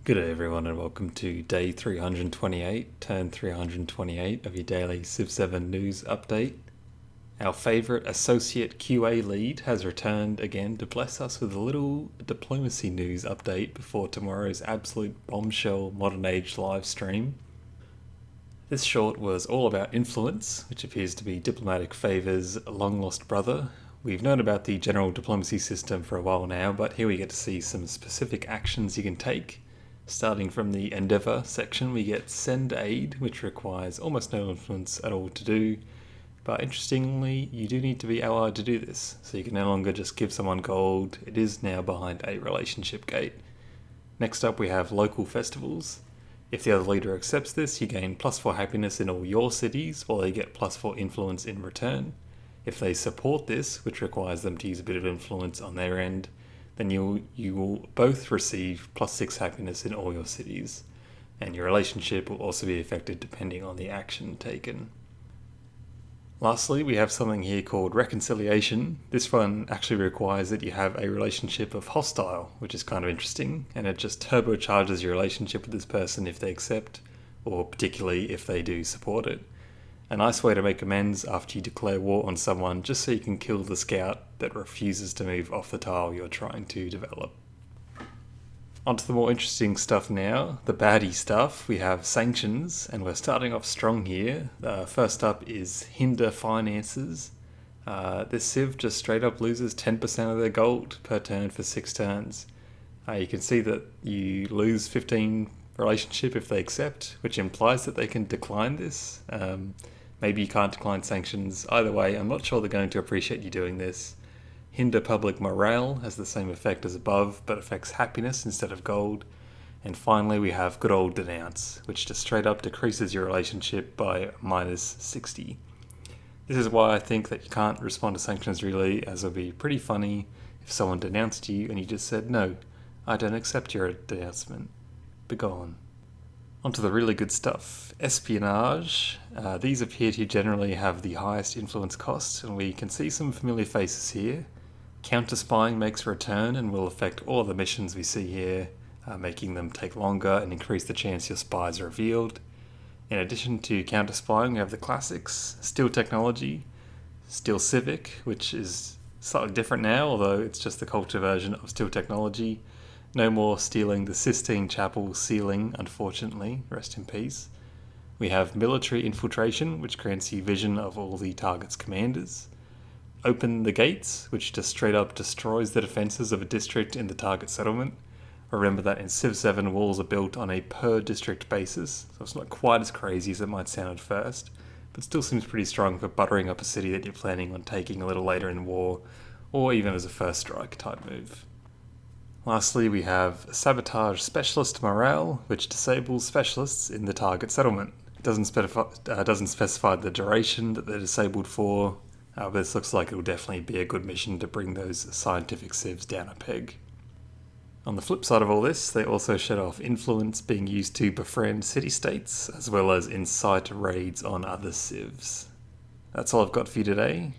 Good day everyone and welcome to day 328, turn 328 of your daily Civ 7 news update. Our favourite associate QA lead has returned again to bless us with a little diplomacy news update before tomorrow's absolute bombshell modern age live stream. This short was all about influence, which appears to be diplomatic favour's long lost brother. We've known about the general diplomacy system for a while now, but here we get to see some specific actions you can take. Starting from the Endeavour section, we get Send Aid, which requires almost no influence at all to do. But interestingly, you do need to be allied to do this, so you can no longer just give someone gold. It is now behind a relationship gate. Next up, we have local festivals. If the other leader accepts this, you gain +4 happiness in all your cities, while they get +4 influence in return. If they support this, which requires them to use a bit of influence on their end, then you will both receive +6 happiness in all your cities, and your relationship will also be affected depending on the action taken. Lastly, we have something here called reconciliation. This one actually requires that you have a relationship of hostile, which is kind of interesting, and it just turbocharges your relationship with this person if they accept, or particularly if they do support it. A nice way to make amends after you declare war on someone, just so you can kill the scout that refuses to move off the tile you're trying to develop. Onto the more interesting stuff now, the baddie stuff. We have sanctions, and we're starting off strong here. First up is hinder finances. This civ just straight up loses 10% of their gold per turn for 6 turns. You can see that you lose 15 relationship if they accept, which implies that they can decline this. Maybe you can't decline sanctions. Either way, I'm not sure they're going to appreciate you doing this. Hinder public morale has the same effect as above, but affects happiness instead of gold. And finally, we have good old denounce, which just straight up decreases your relationship by -60. This is why I think that you can't respond to sanctions really, as it would be pretty funny if someone denounced you and you just said, "No, I don't accept your denouncement. Begone." Onto the really good stuff. Espionage. These appear to generally have the highest influence cost, and we can see some familiar faces here. Counter-spying makes a return and will affect all of the missions we see here, making them take longer and increase the chance your spies are revealed. In addition to counter-spying, we have the classics. Steel Technology, Steel Civic, which is slightly different now, although it's just the culture version of Steel Technology. No more stealing the Sistine Chapel ceiling, unfortunately. Rest in peace. We have Military Infiltration, which grants you vision of all the target's commanders. Open the Gates, which just straight up destroys the defences of a district in the target settlement. Remember that in Civ 7, walls are built on a per-district basis, so it's not quite as crazy as it might sound at first, but still seems pretty strong for buttering up a city that you're planning on taking a little later in war, or even as a first strike type move. Lastly, we have Sabotage Specialist Morale, which disables specialists in the target settlement. It doesn't specify the duration that they're disabled for, but this looks like it will definitely be a good mission to bring those scientific civs down a peg. On the flip side of all this, they also shut off influence being used to befriend city-states, as well as incite raids on other civs. That's all I've got for you today.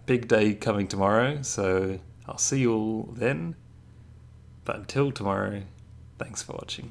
Big day coming tomorrow, so I'll see you all then. But until tomorrow, thanks for watching.